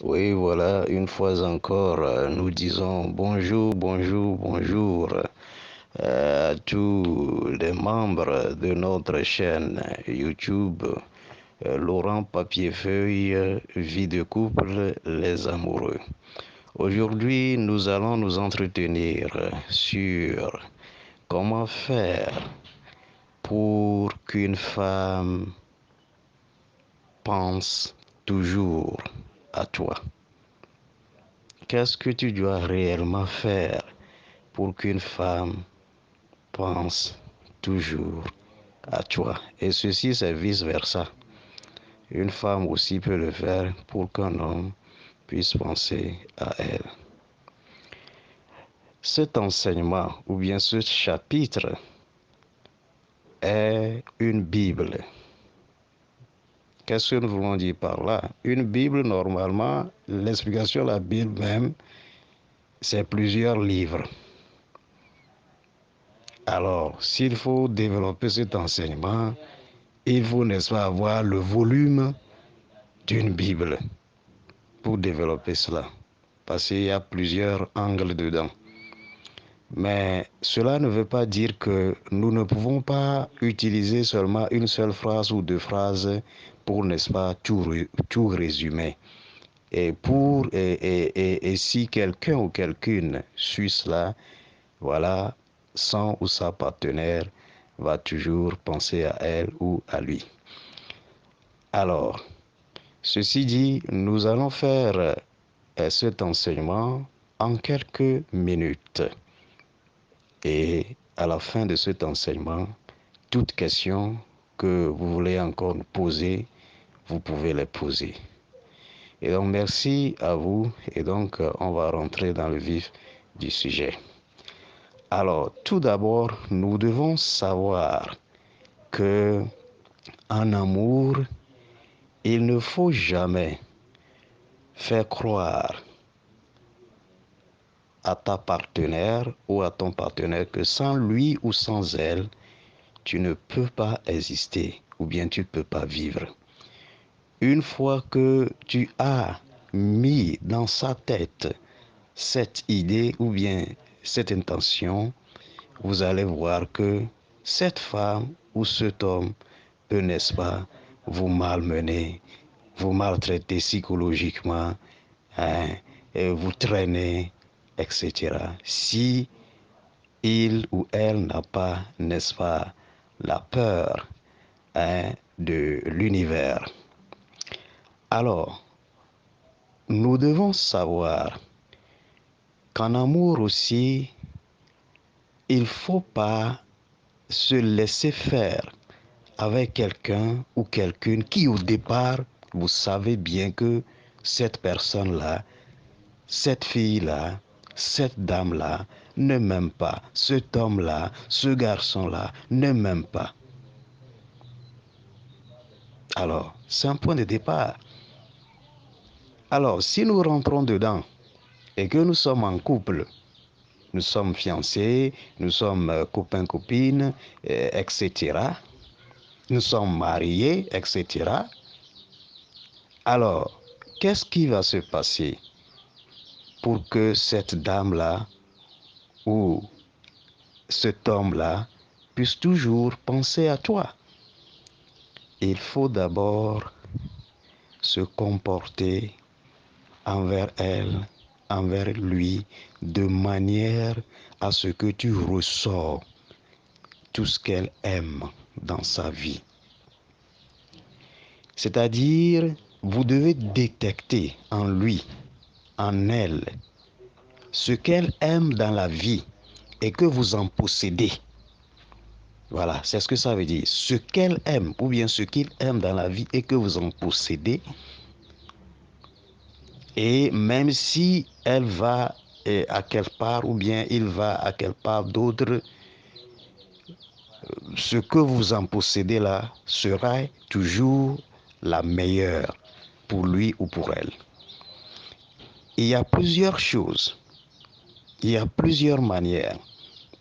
Oui, voilà, une fois encore, nous disons bonjour, bonjour, bonjour à tous les membres de notre chaîne YouTube, Laurent Papierfeuille, Vie de couple, les amoureux. Aujourd'hui, nous allons nous entretenir sur comment faire pour qu'une femme pense toujours à toi. Qu'est-ce que tu dois réellement faire pour qu'une femme pense toujours à toi? Et ceci, c'est vice-versa. Une femme aussi peut le faire pour qu'un homme puisse penser à elle. Cet enseignement ou bien ce chapitre est une Bible. Qu'est-ce que nous voulons dire par là? Une Bible, normalement, l'explication de la Bible même, c'est plusieurs livres. Alors, s'il faut développer cet enseignement, il faut, n'est-ce pas, avoir le volume d'une Bible pour développer cela. Parce qu'il y a plusieurs angles dedans. Mais cela ne veut pas dire que nous ne pouvons pas utiliser seulement une seule phrase ou deux phrases pour, n'est-ce pas, tout résumer. Et si quelqu'un ou quelqu'une suit cela, voilà, son ou sa partenaire va toujours penser à elle ou à lui. Alors, ceci dit, nous allons faire cet enseignement en quelques minutes. Et à la fin de cet enseignement, toute question que vous voulez encore nous poser, vous pouvez les poser. Et donc, merci à vous. Et donc, on va rentrer dans le vif du sujet. Alors, tout d'abord, nous devons savoir que en amour, il ne faut jamais faire croire à ta partenaire ou à ton partenaire que sans lui ou sans elle, tu ne peux pas exister ou bien tu ne peux pas vivre. Une fois que tu as mis dans sa tête cette idée ou bien cette intention, vous allez voir que cette femme ou cet homme peut, n'est-ce pas, vous malmener, vous maltraiter psychologiquement, hein, et vous traîner, etc. Si il ou elle n'a pas, n'est-ce pas, la peur, hein, de l'univers. Alors, nous devons savoir qu'en amour aussi, il ne faut pas se laisser faire avec quelqu'un ou quelqu'une qui au départ, vous savez bien que cette personne-là, cette fille-là, cette dame-là ne m'aime pas, cet homme-là, ce garçon-là ne m'aime pas. Alors, c'est un point de départ. Alors, si nous rentrons dedans et que nous sommes en couple, nous sommes fiancés, nous sommes copains-copines, etc., nous sommes mariés, etc., alors, qu'est-ce qui va se passer pour que cette dame-là ou cet homme-là puisse toujours penser à toi? Il faut d'abord se comporter envers elle, envers lui, de manière à ce que tu ressors tout ce qu'elle aime dans sa vie. C'est-à-dire, vous devez détecter en lui, en elle, ce qu'elle aime dans la vie et que vous en possédez. Voilà, c'est ce que ça veut dire. Ce qu'elle aime ou bien ce qu'il aime dans la vie et que vous en possédez. Et même si elle va à quelque part ou bien il va à quelque part d'autre, ce que vous en possédez là sera toujours la meilleure pour lui ou pour elle. Il y a plusieurs choses, il y a plusieurs manières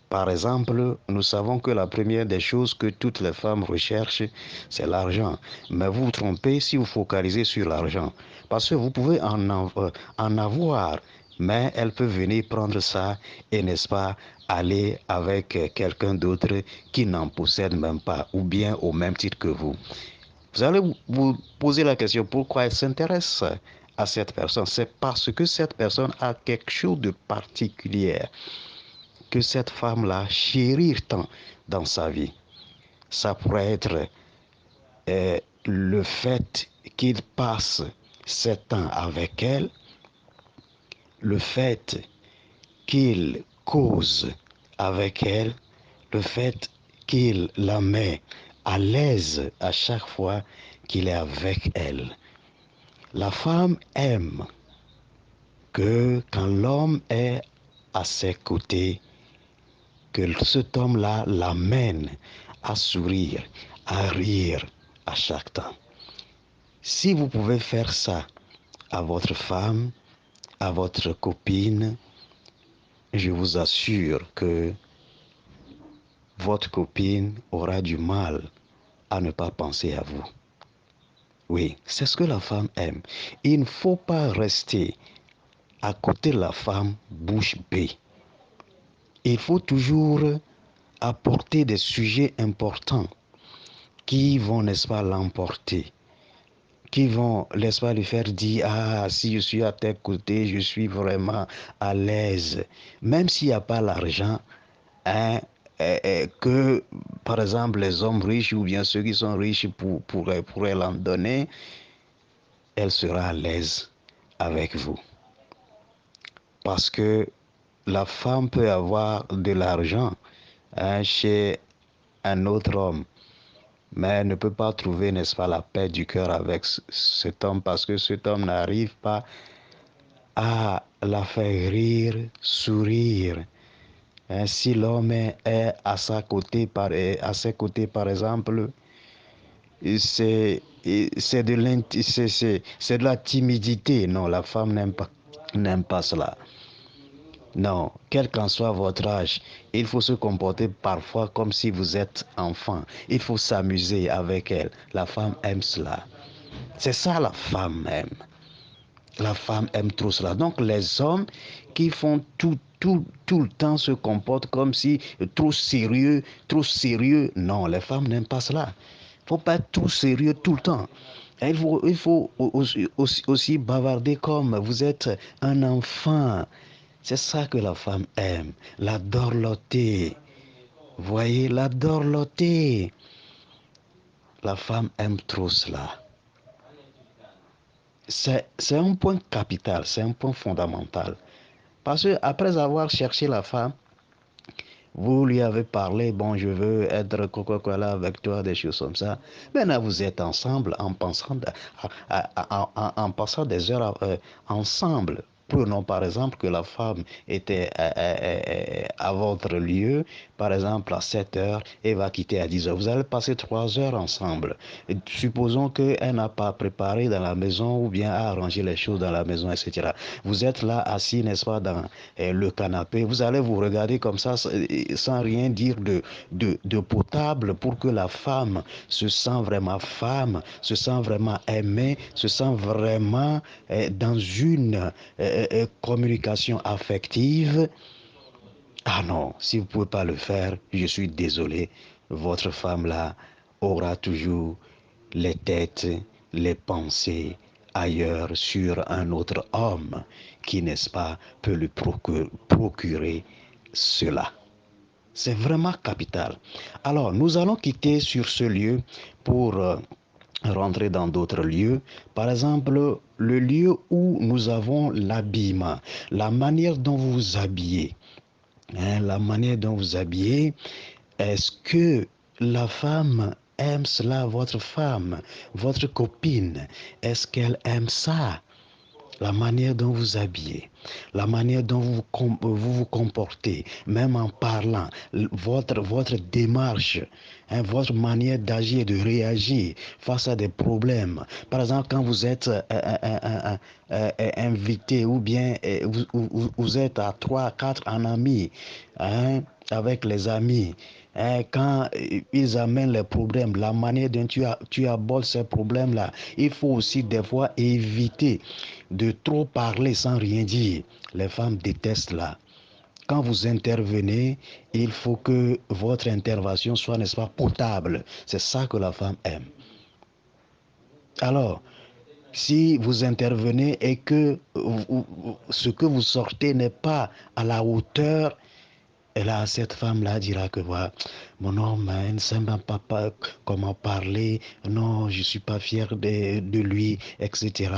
Par exemple, nous savons que la première des choses que toutes les femmes recherchent, c'est l'argent. Mais vous vous trompez si vous focalisez sur l'argent. Parce que vous pouvez en avoir, mais elle peut venir prendre ça et, n'est-ce pas, aller avec quelqu'un d'autre qui n'en possède même pas, ou bien au même titre que vous. Vous allez vous poser la question pourquoi elle s'intéresse à cette personne. C'est parce que cette personne a quelque chose de particulier que cette femme-là chérit tant dans sa vie. Ça pourrait être le fait qu'il passe 7 ans avec elle, le fait qu'il cause avec elle, le fait qu'il la met à l'aise à chaque fois qu'il est avec elle. La femme aime que quand l'homme est à ses côtés, que cet homme-là l'amène à sourire, à rire à chaque temps. Si vous pouvez faire ça à votre femme, à votre copine, je vous assure que votre copine aura du mal à ne pas penser à vous. Oui, c'est ce que la femme aime. Il ne faut pas rester à côté de la femme bouche bée. Il faut toujours apporter des sujets importants qui vont, n'est-ce pas, l'emporter, qui vont, n'est-ce pas, lui faire dire, ah, si je suis à tes côtés, je suis vraiment à l'aise. Même s'il n'y a pas l'argent, hein, que, par exemple, les hommes riches ou bien ceux qui sont riches pourraient l'en donner, elle sera à l'aise avec vous. Parce que la femme peut avoir de l'argent, hein, chez un autre homme, mais elle ne peut pas trouver, n'est-ce pas, la paix du cœur avec cet homme parce que cet homme n'arrive pas à la faire rire, sourire. Hein, si l'homme est à ses côtés, par exemple, c'est de la timidité. Non, la femme n'aime pas cela. Non, quel qu'en soit votre âge, il faut se comporter parfois comme si vous êtes enfant. Il faut s'amuser avec elle. La femme aime cela. C'est ça la femme aime. La femme aime trop cela. Donc les hommes qui font tout le temps se comportent comme si trop sérieux. Non, les femmes n'aiment pas cela. Il ne faut pas être trop sérieux tout le temps. Il faut aussi bavarder comme vous êtes un enfant. C'est ça que la femme aime, la dorloter. Voyez, la dorloter. La femme aime trop cela. C'est un point capital, c'est un point fondamental. Parce que après avoir cherché la femme, vous lui avez parlé, bon, je veux être Coca-Cola avec toi, des choses comme ça. Maintenant, vous êtes ensemble en passant des heures ensemble. Prenons par exemple que la femme était à votre lieu, par exemple à 7 heures, et va quitter à 10 heures. Vous allez passer 3 heures ensemble. Et supposons qu'elle n'a pas préparé dans la maison ou bien a arrangé les choses dans la maison, etc. Vous êtes là assis, n'est-ce pas, dans le canapé. Vous allez vous regarder comme ça sans rien dire de potable pour que la femme se sent vraiment femme, se sent vraiment aimée, se sent vraiment dans une communication affective. Ah non, si vous ne pouvez pas le faire, je suis désolé. Votre femme là aura toujours les têtes, les pensées ailleurs sur un autre homme qui, n'est-ce pas, peut lui procurer cela. C'est vraiment capital. Alors, nous allons quitter sur ce lieu pour rentrer dans d'autres lieux. Par exemple, le lieu où nous avons l'habillement, la manière dont vous vous habillez. Hein, la manière dont vous habillez, est-ce que la femme aime cela, votre femme, votre copine, est-ce qu'elle aime ça? la manière dont vous habillez, la manière dont vous comportez, même en parlant, votre démarche, hein, votre manière d'agir, de réagir face à des problèmes. Par exemple, quand vous êtes invité ou bien vous êtes à 3, 4 en amis, hein, avec les amis, hein, quand ils amènent les problèmes, la manière dont tu abordes ces problèmes-là, il faut aussi des fois éviter de trop parler sans rien dire. Les femmes détestent là. Quand vous intervenez, il faut que votre intervention soit, n'est-ce pas, potable. C'est ça que la femme aime. Alors, si vous intervenez et que ce que vous sortez n'est pas à la hauteur, et là, cette femme-là dira que voilà, mon homme, il ne sait même pas comment parler, non, je ne suis pas fier de lui, etc.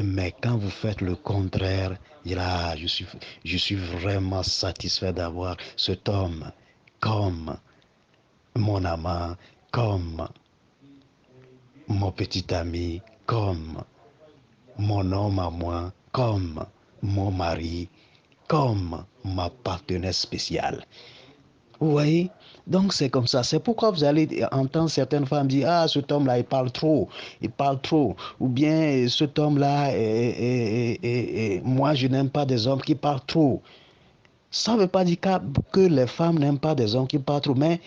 Mais quand vous faites le contraire, il dira, je suis vraiment satisfait d'avoir cet homme comme mon amant, comme mon petit ami, comme mon homme à moi, comme mon mari, comme ma partenaire spéciale. Vous voyez? Donc c'est comme ça. C'est pourquoi vous allez entendre certaines femmes dire, ah, cet homme-là, il parle trop. Il parle trop. Ou bien cet homme-là, moi, je n'aime pas des hommes qui parlent trop. Ça ne veut pas dire que les femmes n'aiment pas des hommes qui parlent trop, mais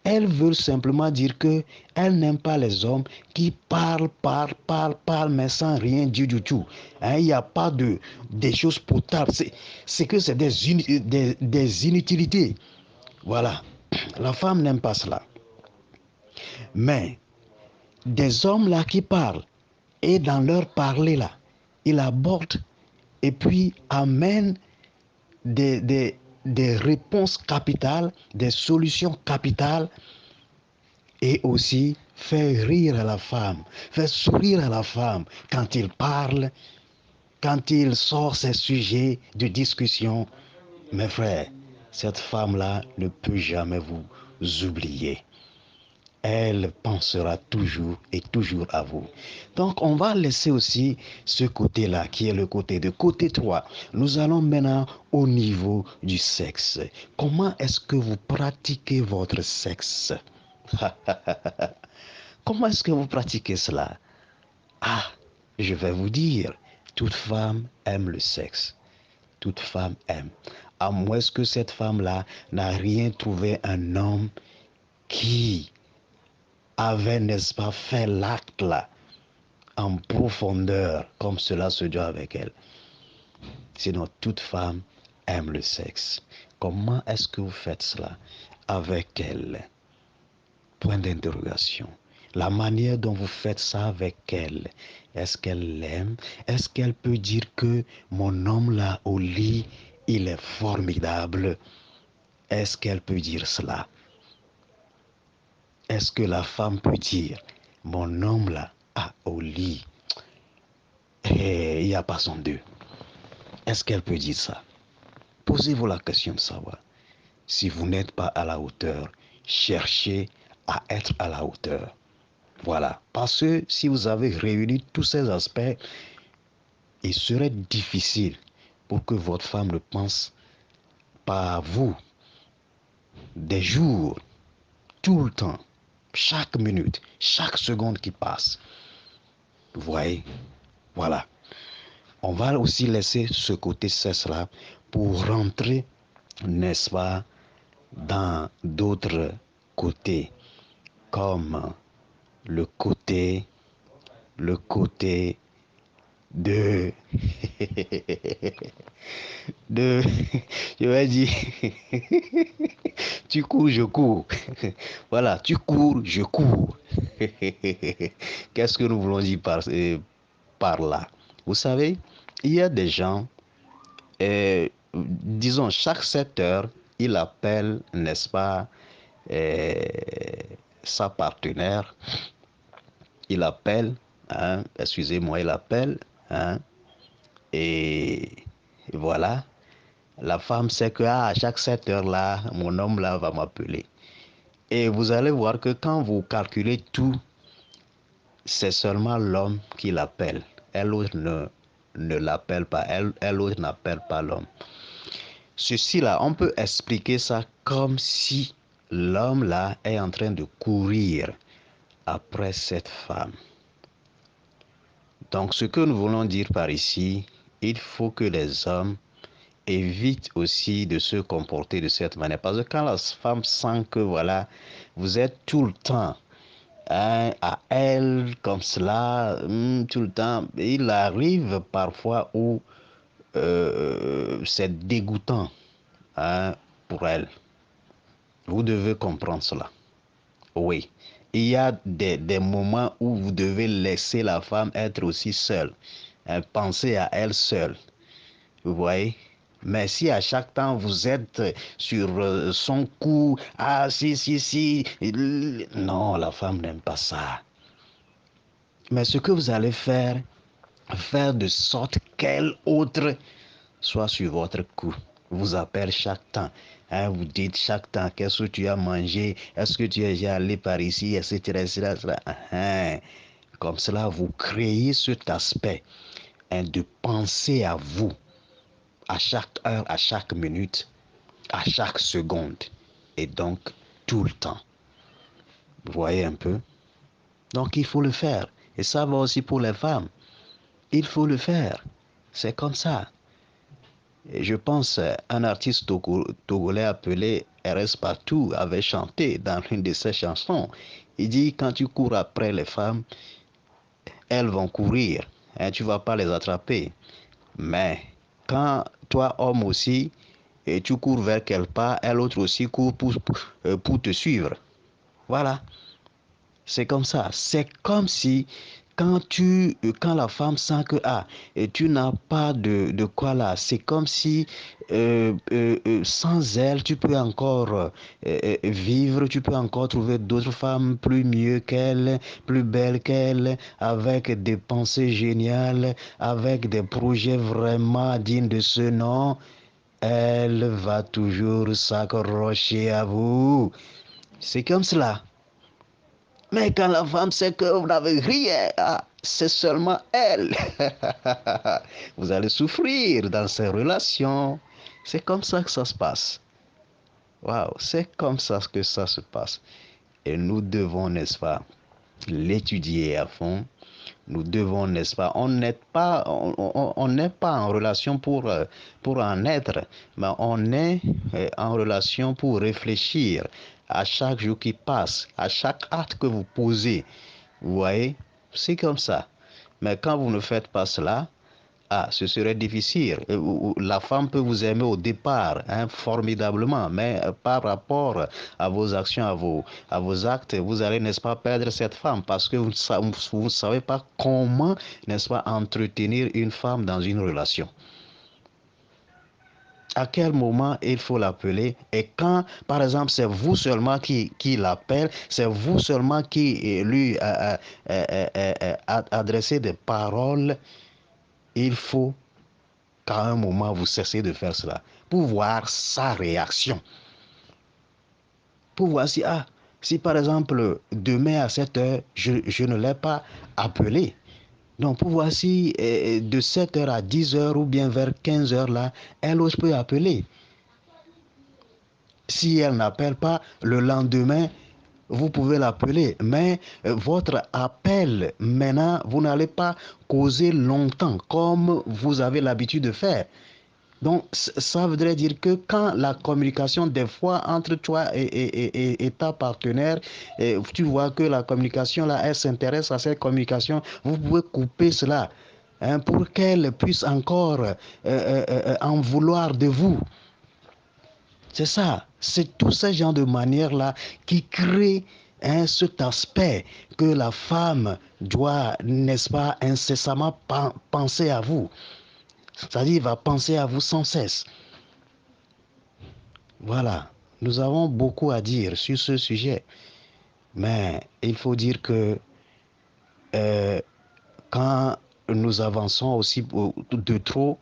elles veulent simplement dire que elles n'aiment pas les hommes qui parlent, mais sans rien dire du tout. Hein, il n'y a pas des choses potables. C'est que c'est des inutilités. Voilà. La femme n'aime pas cela. Mais des hommes là qui parlent, et dans leur parler là, ils abordent et puis amènent des réponses capitales, des solutions capitales, et aussi faire rire à la femme, faire sourire à la femme quand il parle, quand il sort ces sujets de discussion. Mes frères, cette femme-là ne peut jamais vous oublier. Elle pensera toujours et toujours à vous. Donc, on va laisser aussi ce côté-là, qui est le côté de côté 3. Nous allons maintenant au niveau du sexe. Comment est-ce que vous pratiquez votre sexe? Comment est-ce que vous pratiquez cela? Ah, je vais vous dire, toute femme aime le sexe. Toute femme aime. À moins que cette femme-là n'a rien trouvé un homme qui avait, n'est-ce pas, fait l'acte là en profondeur comme cela se doit avec elle. Sinon, toute femme aime le sexe. Comment est-ce que vous faites cela avec elle? Point d'interrogation. La manière dont vous faites ça avec elle, est-ce qu'elle l'aime? Est-ce qu'elle peut dire que mon homme là au lit, il est formidable? Est-ce qu'elle peut dire cela? Est-ce que la femme peut dire, mon homme là, au lit, il n'y a pas son deux? Est-ce qu'elle peut dire ça? Posez-vous la question de savoir. Si vous n'êtes pas à la hauteur, cherchez à être à la hauteur. Voilà. Parce que si vous avez réuni tous ces aspects, il serait difficile pour que votre femme ne pense pas à vous des jours, tout le temps, chaque minute, chaque seconde qui passe. Vous voyez? Voilà. On va aussi laisser ce côté cesse-là pour rentrer, n'est-ce pas, dans d'autres côtés, comme le côté de, de, je vais dire, tu cours, je cours. Voilà, tu cours, je cours. Qu'est-ce que nous voulons dire par là? Vous savez, il y a des gens, disons, chaque 7 heures, il appelle, n'est-ce pas, euh, sa partenaire, il appelle, hein, excusez-moi, il appelle, hein, et voilà, la femme sait que à chaque 7 heures là, mon homme là va m'appeler. Et vous allez voir que quand vous calculez tout, c'est seulement l'homme qui l'appelle. Elle autre ne ne l'appelle pas, elle l'autre n'appelle pas l'homme. Ceci-là, on peut expliquer ça comme si l'homme là est en train de courir après cette femme. Donc, ce que nous voulons dire par ici, il faut que les hommes évitent aussi de se comporter de cette manière. Parce que quand la femme sent que, voilà, vous êtes tout le temps à elle comme cela, tout le temps, il arrive parfois où c'est dégoûtant pour elle. Vous devez comprendre cela. Oui. Il y a des moments où vous devez laisser la femme être aussi seule. Penser à elle seule. Vous voyez? Mais si à chaque temps vous êtes sur son cou, ah si, non, la femme n'aime pas ça. Mais ce que vous allez faire de sorte qu'elle autre soit sur votre cou, vous appelle chaque temps. Vous dites chaque temps, qu'est-ce que tu as mangé, est-ce que tu es déjà allé par ici, etc. etc. Comme cela, vous créez cet aspect de penser à vous à chaque heure, à chaque minute, à chaque seconde. Et donc, tout le temps. Vous voyez un peu? Donc, il faut le faire. Et ça va aussi pour les femmes. Il faut le faire. C'est comme ça. Et je pense un artiste togolais appelé RS Partout avait chanté dans une de ses chansons. Il dit, quand tu cours après les femmes, elles vont courir. Tu ne vas pas les attraper. Mais quand toi, homme aussi, et tu cours vers quelque part, elle autre aussi court pour te suivre. Voilà. C'est comme ça. C'est comme si quand la femme sent que et tu n'as pas de quoi là, c'est comme si sans elle, tu peux encore vivre, tu peux encore trouver d'autres femmes plus mieux qu'elle, plus belles qu'elle, avec des pensées géniales, avec des projets vraiment dignes de ce nom. Elle va toujours s'accrocher à vous. C'est comme cela. Mais quand la femme sait que vous n'avez rien, c'est seulement elle. Vous allez souffrir dans ces relations. C'est comme ça que ça se passe. Waouh, c'est comme ça que ça se passe. Et nous devons, n'est-ce pas, l'étudier à fond. Nous devons, n'est-ce pas, on n'est pas en relation pour en être, mais on est en relation pour réfléchir à chaque jour qui passe, à chaque acte que vous posez. Vous voyez, c'est comme ça. Mais quand vous ne faites pas cela, ce serait difficile. La femme peut vous aimer au départ, formidablement, mais par rapport à vos actions, à vos actes, vous allez, n'est-ce pas, perdre cette femme parce que vous ne savez pas comment, n'est-ce pas, entretenir une femme dans une relation. À quel moment il faut l'appeler et quand, par exemple, c'est vous seulement qui l'appelle, c'est vous seulement qui lui adressez des paroles, il faut qu'à un moment, vous cessez de faire cela pour voir sa réaction. Pour voir si par exemple, demain à 7 heures, je ne l'ai pas appelé. Donc, pour voir si de 7 heures à 10 heures ou bien vers 15 heures là, elle aussi peut appeler. Si elle n'appelle pas, le lendemain, vous pouvez l'appeler. Mais votre appel, maintenant, vous n'allez pas causer longtemps comme vous avez l'habitude de faire. Donc, ça voudrait dire que quand la communication, des fois, entre toi et ta partenaire, tu vois que la communication, là, elle s'intéresse à cette communication, vous pouvez couper cela pour qu'elle puisse encore en vouloir de vous. C'est ça. C'est tout ce genre de manière-là qui crée cet aspect que la femme doit, n'est-ce pas, incessamment penser à vous. C'est-à-dire, il va penser à vous sans cesse. Voilà. Nous avons beaucoup à dire sur ce sujet. Mais il faut dire que quand nous avançons aussi de trop,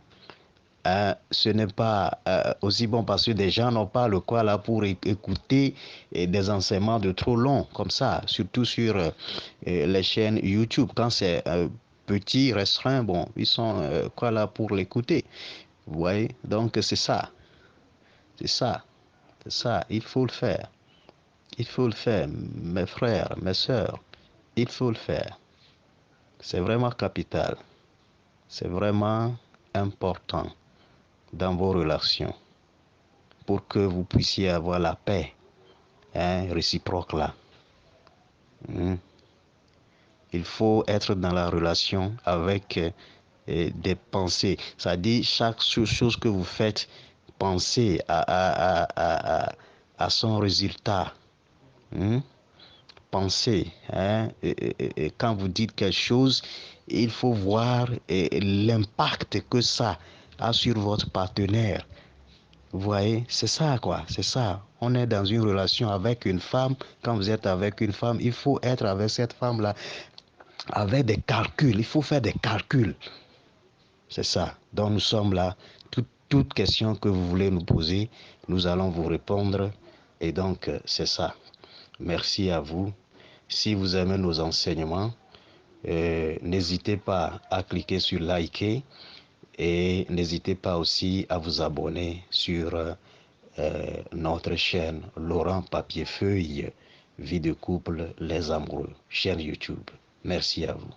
ce n'est pas aussi bon parce que des gens n'ont pas le quoi là pour écouter des enseignements de trop long comme ça, surtout sur les chaînes YouTube. Quand c'est petits, restreints, bon, ils sont quoi là pour l'écouter. Vous voyez? Donc c'est ça. C'est ça. C'est ça. Il faut le faire. Il faut le faire, mes frères, mes sœurs. Il faut le faire. C'est vraiment capital. C'est vraiment important dans vos relations pour que vous puissiez avoir la paix, hein, réciproque là. Hmm. Il faut être dans la relation avec des pensées. C'est-à-dire, chaque chose que vous faites, pensez à son résultat. Hmm. Pensez, hein, et quand vous dites quelque chose, il faut voir l'impact que ça a sur votre partenaire. Vous voyez, c'est ça quoi, c'est ça. On est dans une relation avec une femme. Quand vous êtes avec une femme, il faut être avec cette femme-là avec des calculs. Il faut faire des calculs. C'est ça. Donc nous sommes là. Toute question que vous voulez nous poser, nous allons vous répondre. Et donc, c'est ça. Merci à vous. Si vous aimez nos enseignements, n'hésitez pas à cliquer sur liker et n'hésitez pas aussi à vous abonner sur notre chaîne Laurent Papier Feuille, vie de couple, les amoureux, chaîne YouTube. Merci à vous.